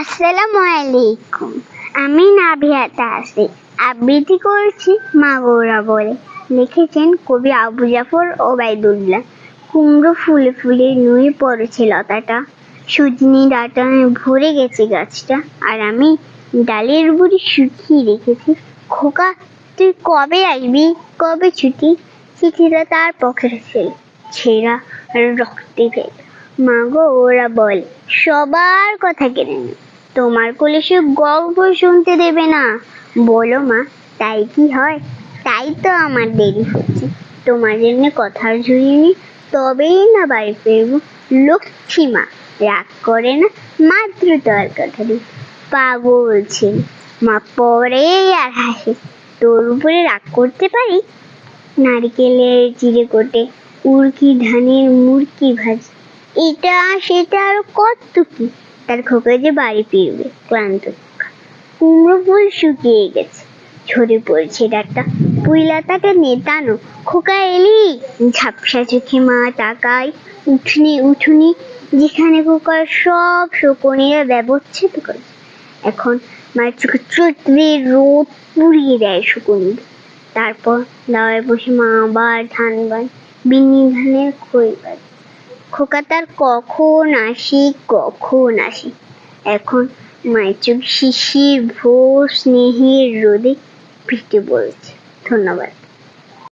আসসালামু আলাইকুম। আমি নাভিয়া তাসি আবৃত্তি করছি মা গৌরা বলে। লিখেছেন কবি আবু জাফর ওবায়দুল্লাহ। কুমড়ো ফুলে ফুলে নুয়ে পড়েছে লতাটা, সুজনি ডাঁটায় ভরে গেছে গাছটা, আর আমি ডালের বুড়ি শুকিয়ে রেখেছি। খোকা, তুই কবে আসবি, কবে ছুটি? চিঠিটা তার পকেটে ছেঁড়া রক্তে ভেজা। মা গো, ওরা বলে সবার কথা কেড়ে নেবে, তোমার কোলে সে গল্প শুনতে দেবে না। বলো মা, তাই কি হয়? তাই তো আমার দেরি হচ্ছে। তোমার জন্য কথার ঝুড়ি নি, তবেই না বাড়ি ফিরবো। লক্ষ্মী মা রাগ করে না, মাত্র তর্কারি পাগল ছিল। মা পরে আর হাসে, তোর উপরে রাগ করতে পারি? নারকেলের চিড়ে কোটে, উড়কি ধানের মুড়কি ভাজি, এটা সেটা আর কত কি। তার খোকা যে বাড়ি ফিরবে ক্লান্ত। কুমড়ো ফুল শুকিয়ে গেছে, ঝরে পড়ছে ডাঁটা, পুইলাতাকে নেতানো। খোকা এলি? ঝাপসা চোখে মা তাকায় উঠুনি উঠুনি, যেখানে খোকার সব শকুনিরা ব্যবচ্ছেদ করে। এখন মায়ের চোখে চৈত্রের রোদ পুড়িয়ে দেয় শকুনি। তারপর দাওয়ায় বসে মা আবার ধান বান, বিনি ধানের খই বাজ। খোকা তার কখন আসি। এখন মায়ের চোখ শিশির ভোর স্নেহের রোদে পিটে বলছে। ধন্যবাদ।